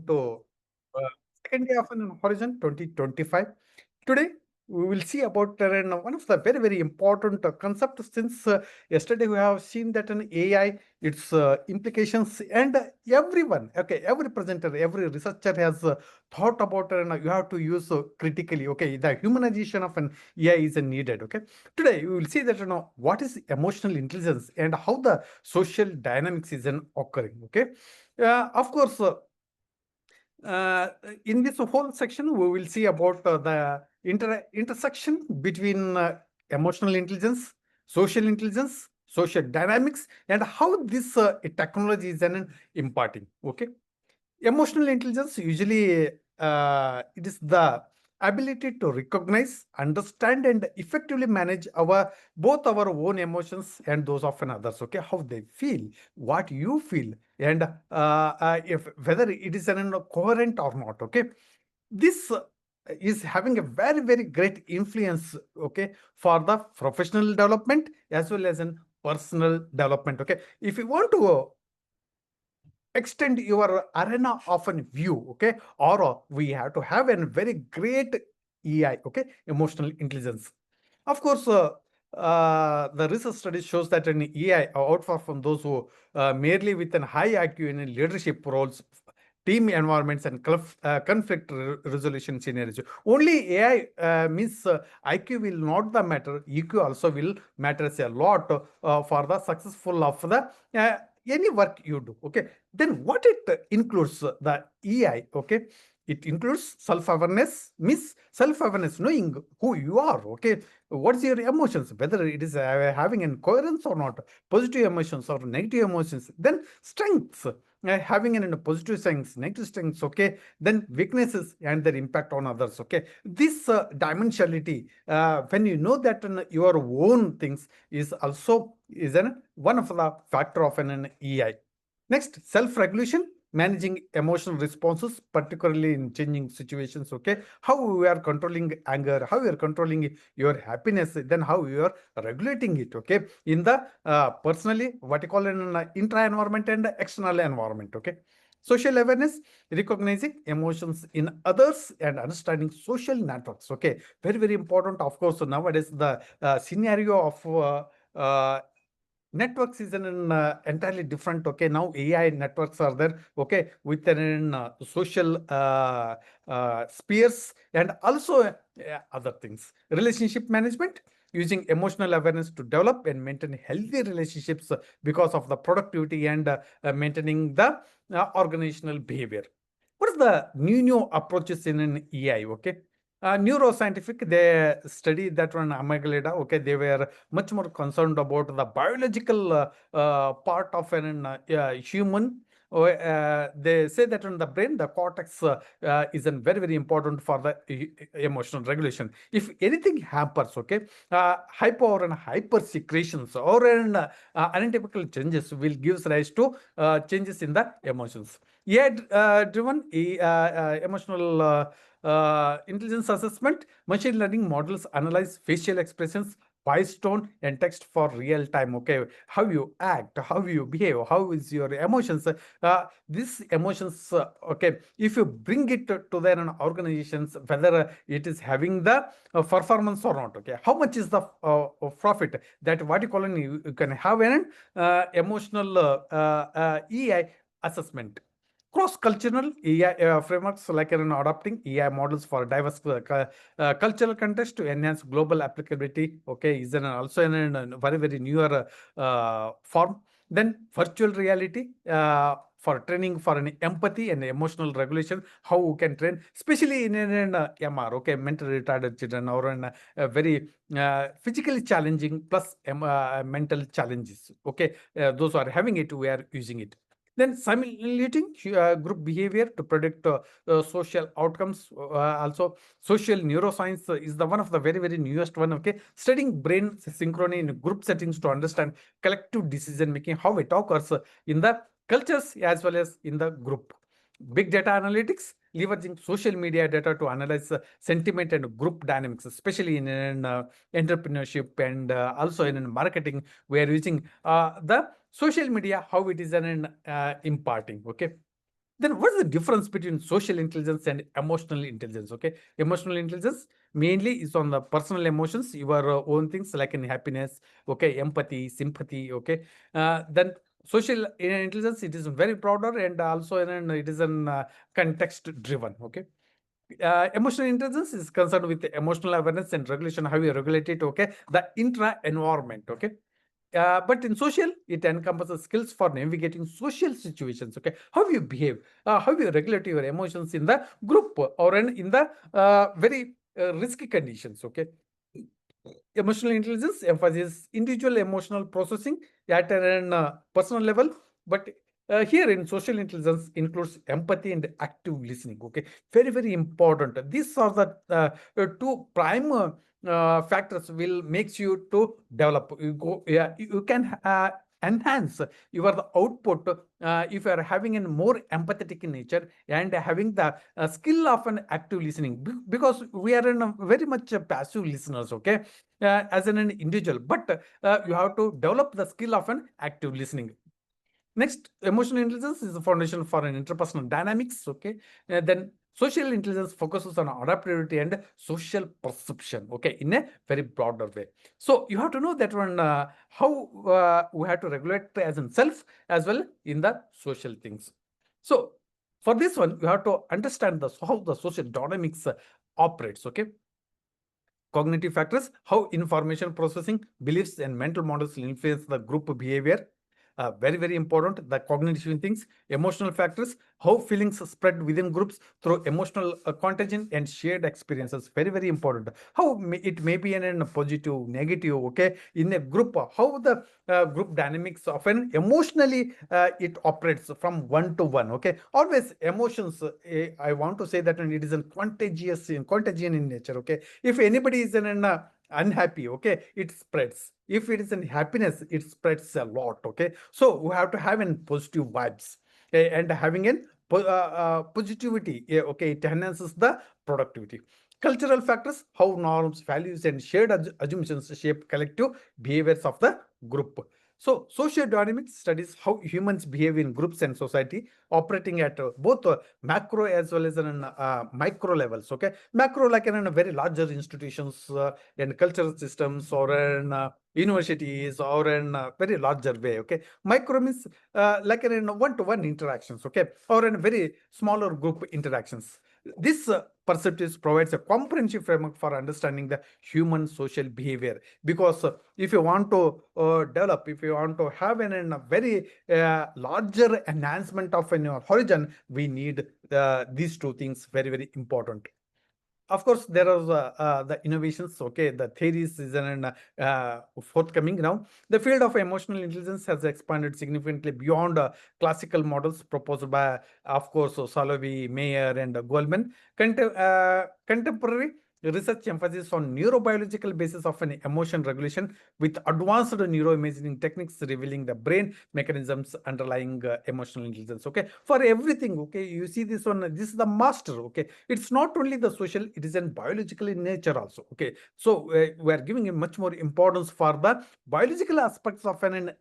welcome to uh, second day of an Horizon 2025. Today, we will see about one of the very important concepts since yesterday we have seen that an AI, its implications, and everyone, okay, every presenter, every researcher has thought about you have to use critically, okay, the humanization of an AI is needed, okay. Today, we will see that what is emotional intelligence and how the social dynamics is occurring, okay. Of course, uh, in this whole section, we will see about the intersection between emotional intelligence, social dynamics, and how this technology is imparting. Okay, emotional intelligence usually it is the ability to recognize, understand, and effectively manage our both our own emotions and those of others. Okay, how they feel, what you feel, and if whether it is coherent or not. Okay, this is having a very great influence. Okay, for the professional development as well as in personal development. Okay, if you want to extend your arena of a view, okay, or we have to have a very great EI, okay, emotional intelligence. Of course, the research study shows that an EI outfar from those who merely with an high IQ in leadership roles, team environments, and conflict resolution scenarios. Only AI means IQ will not the matter. EQ also will matters a lot for the successful of the any work you do. Okay, then what it includes the EI. Okay, it includes self-awareness, means self-awareness, knowing who you are. Okay, what's your emotions, whether it is having an coherence or not, positive emotions or negative emotions. Then strengths, having an positive strengths, negative strengths. Okay, then weaknesses and their impact on others. Okay, this dimensionality, when you know that your own things is also is an one of the factor of an EI. Next, self-regulation, managing emotional responses, particularly in changing situations. Okay, how we are controlling anger, how we are controlling your happiness, then how you are regulating it. Okay, in the personally, what you call an intra-environment and external environment. Okay, social awareness, recognizing emotions in others and understanding social networks. Okay, very important. Of course, nowadays the scenario of networks is an entirely different. Okay, now AI networks are there. Okay, with an social spheres and also other things. Relationship management, using emotional awareness to develop and maintain healthy relationships because of the productivity and maintaining the organizational behavior. What is the new approaches in an AI? Okay, neuroscientific, they study that one amygdala. Okay, they were much more concerned about the biological part of an human. They say that in the brain, the cortex is very important for the emotional regulation. If anything hampers, okay, hypo and hyper secretions or an untypical changes will gives rise to changes in the emotions. AI driven emotional intelligence assessment, machine learning models analyze facial expressions, voice tone, and text for real time. Okay, how you act, how you behave, how is your emotions. These emotions, okay, if you bring it to their organizations, whether it is having the performance or not. Okay, how much is the profit that what you call you can have an emotional EI assessment. Cross-cultural AI frameworks like adopting AI models for diverse cultural context to enhance global applicability. Okay, is also in a very newer form. Then virtual reality for training for an empathy and emotional regulation. How we can train, especially in an MR. Okay, mentally retarded children or in very physically challenging plus mental challenges. Okay, those who are having it, we are using it. Then simulating group behavior to predict social outcomes. Also, social neuroscience is the one of the very newest one. Okay, studying brain synchrony in group settings to understand collective decision making, how it occurs in the cultures as well as in the group. Big data analytics, leveraging social media data to analyze sentiment and group dynamics, especially in entrepreneurship and also in marketing. We are using the social media, how it is an imparting. Okay, Then what's the difference between social intelligence and emotional intelligence? Okay, emotional intelligence mainly is on the personal emotions, your own things like in happiness, okay, empathy, sympathy, okay. Then social intelligence, it is very broader, and also it is an context driven, okay. Emotional intelligence is concerned with emotional awareness and regulation, how you regulate it, okay, the intra environment, okay. But in social, it encompasses skills for navigating social situations, okay, how you behave, how you regulate your emotions in the group or in the very risky conditions, okay. Emotional intelligence emphasizes individual emotional processing at an personal level, but here in social intelligence includes empathy and active listening, okay, very very important. These are the two prime factors will makes you to develop. You go, yeah, you can enhance your output if you are having a more empathetic in nature and having the skill of an active listening, because we are in a very much passive listeners, okay, as an individual, but you have to develop the skill of an active listening. Next, emotional intelligence is the foundation for an interpersonal dynamics, okay. Then social intelligence focuses on adaptability and social perception, okay, in a very broader way. So you have to know that one how we have to regulate as in self as well in the social things. So for this one, you have to understand the how the social dynamics operates, okay. Cognitive factors, how information processing, beliefs, and mental models influence the group behavior. Very, very important. The cognitive things, emotional factors, how feelings spread within groups through emotional contagion and shared experiences. Very, very important. How it may be in a positive, negative, okay, in a group, how the group dynamics often emotionally it operates from one to one, okay. Always emotions, I want to say that it is a contagion in nature, okay. If anybody is in an unhappy, okay, it spreads. If it is in happiness, it spreads a lot, okay. So we have to have an positive vibes, and having an positivity, okay, it enhances the productivity. Cultural factors, how norms, values, and shared assumptions shape collective behaviors of the group. So sociodynamics studies how humans behave in groups and society, operating at both macro as well as in micro levels, okay. Macro like in a very larger institutions and cultural systems, or in universities, or in a very larger way, okay. Micro means like in one-to-one interactions, okay, or in very smaller group interactions. This perspective provides a comprehensive framework for understanding the human social behavior, because if you want to develop, if you want to have a very larger enhancement of your horizon, we need these two things, very very important. Of course, there are the innovations, okay, the theories is forthcoming now. The field of emotional intelligence has expanded significantly beyond classical models proposed by, of course, Salovey, Mayer, and Goldman. Contemporary research emphasis on neurobiological basis of an emotion regulation, with advanced neuroimaging techniques revealing the brain mechanisms underlying emotional intelligence, okay. For everything, okay, you see this one, this is the master, okay. It's not only the social, it is in biological in nature also, okay. So we are giving a much more importance for the biological aspects of an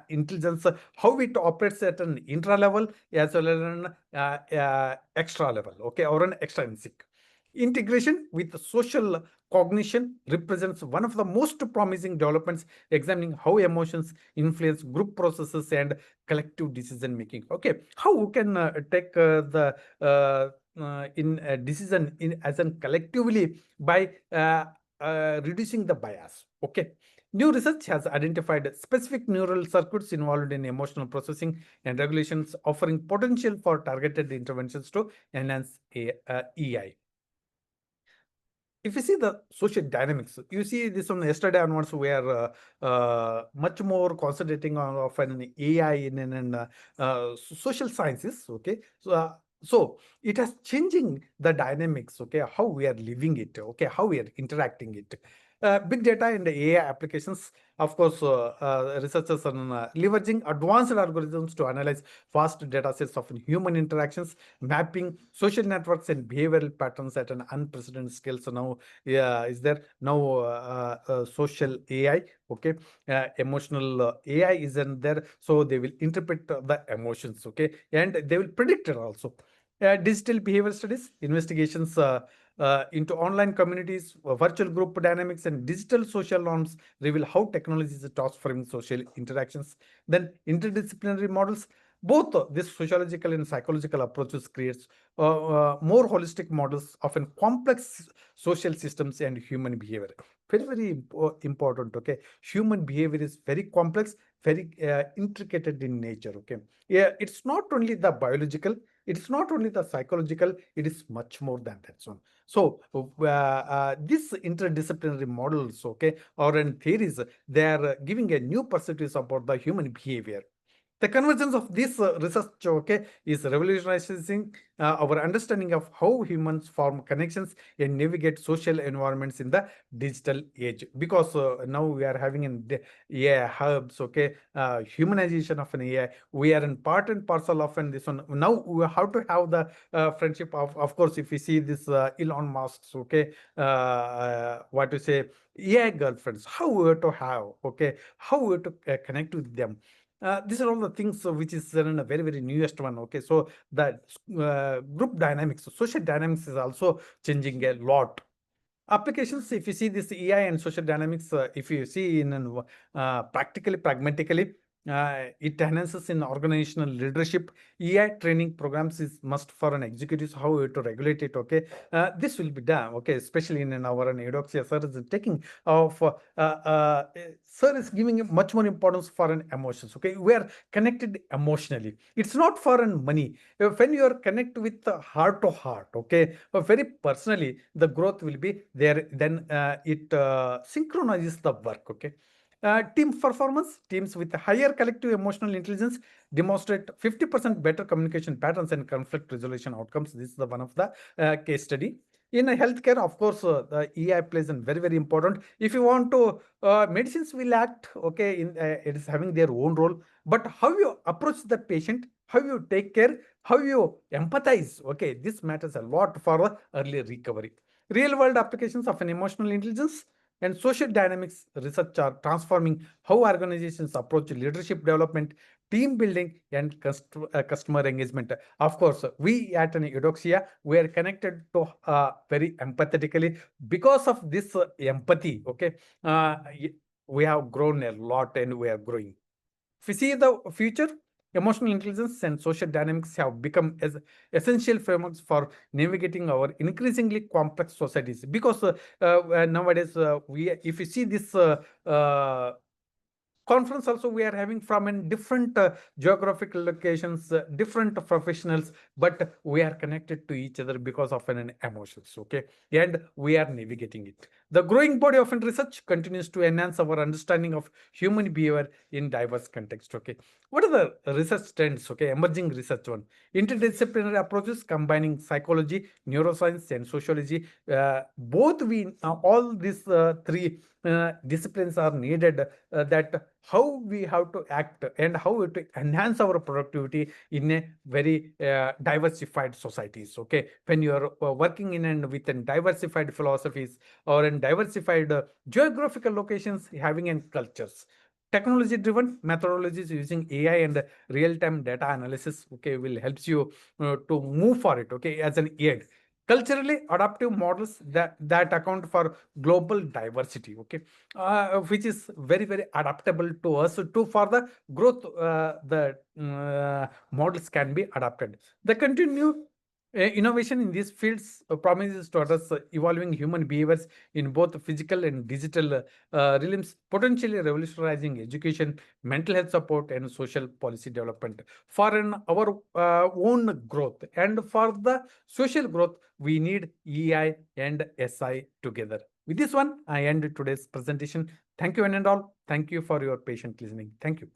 intelligence, how it operates at an intra level as well as an extra level, okay, or an extrinsic. Integration with social cognition represents one of the most promising developments, examining how emotions influence group processes and collective decision making, okay. How we can take the in decision in as an collectively by reducing the bias, okay. New research has identified specific neural circuits involved in emotional processing and regulations, offering potential for targeted interventions to enhance EI. If you see the social dynamics, you see this one yesterday onwards, we are much more concentrating on of an AI in social sciences. Okay, so it has changing the dynamics. Okay, how we are living it. Okay, how we are interacting it. Big data and AI applications, of course, researchers are leveraging advanced algorithms to analyze vast data sets of human interactions, mapping social networks and behavioral patterns at an unprecedented scale. So now, is there now social AI? Okay, emotional AI isn't there, so they will interpret the emotions. Okay, and they will predict it also. Digital behavior studies, investigations into online communities, virtual group dynamics, and digital social norms reveal how technology is transforming social interactions. Then interdisciplinary models, both this sociological and psychological approaches creates more holistic models of an complex social systems and human behavior. Very, very important. Okay, human behavior is very complex, very intricate in nature. Okay, yeah, it's not only the biological, it's not only the psychological, it is much more than that. So this interdisciplinary models, okay, or in theories, they are giving a new perspectives about the human behavior. The convergence of this research, okay, is revolutionizing our understanding of how humans form connections and navigate social environments in the digital age. Because now we are having an AI hubs, okay, humanization of an AI. We are in part and parcel of this one. Now we have to have the friendship of course, if we see this Elon Musk's, okay, what to say, AI girlfriends, how we have to have, okay, how we have to connect with them. These are all the things which is in a very, very newest one. Okay, so the group dynamics, social dynamics is also changing a lot. Applications, if you see this AI and social dynamics, if you see in an, practically, pragmatically, it enhances in organizational leadership. AI training programs is must for an executives how to regulate it. Okay, this will be done. Okay, especially in our eudoxia, sir is taking of sir is giving much more importance for an emotions. Okay, we are connected emotionally. It's not for an money. When you are connected with the heart to heart, okay, very personally, the growth will be there. Then it synchronizes the work. Okay, team performance, teams with higher collective emotional intelligence demonstrate 50% better communication patterns and conflict resolution outcomes. This is the one of the case study. In healthcare, of course, the AI plays a very, very important. If you want to, medicines will act, okay, it is having their own role. But how you approach the patient, how you take care, how you empathize, okay, this matters a lot for early recovery. Real world applications of an emotional intelligence and social dynamics research are transforming how organizations approach leadership development, team building, and customer engagement. Of course, we at an Eudoxia, we are connected to very empathetically. Because of this empathy, okay, we have grown a lot and we are growing. If we see the future, emotional intelligence and social dynamics have become as essential frameworks for navigating our increasingly complex societies. Because nowadays, if you see this conference also we are having from in different geographical locations, different professionals, but we are connected to each other because of an emotions. Okay, and we are navigating it. The growing body of research continues to enhance our understanding of human behavior in diverse context. Okay, what are the research trends? Okay, emerging research one, interdisciplinary approaches combining psychology, neuroscience, and sociology. Both we all these three disciplines are needed, that how we have to act and how we to enhance our productivity in a very diversified societies. Okay, when you are working in and within diversified philosophies or in diversified geographical locations having and cultures, technology driven methodologies using AI and real time data analysis, okay, will helps you to move for it, okay, as an aid. Culturally adaptive models that account for global diversity, okay, which is very, very adaptable to us to for the growth. The models can be adapted. The continued innovation in these fields promises to address evolving human behaviors in both physical and digital realms, potentially revolutionizing education, mental health support, and social policy development. For our own growth and for the social growth, we need EI and SI together. With this one, I end today's presentation. Thank you, one and all. Thank you for your patient listening. Thank you.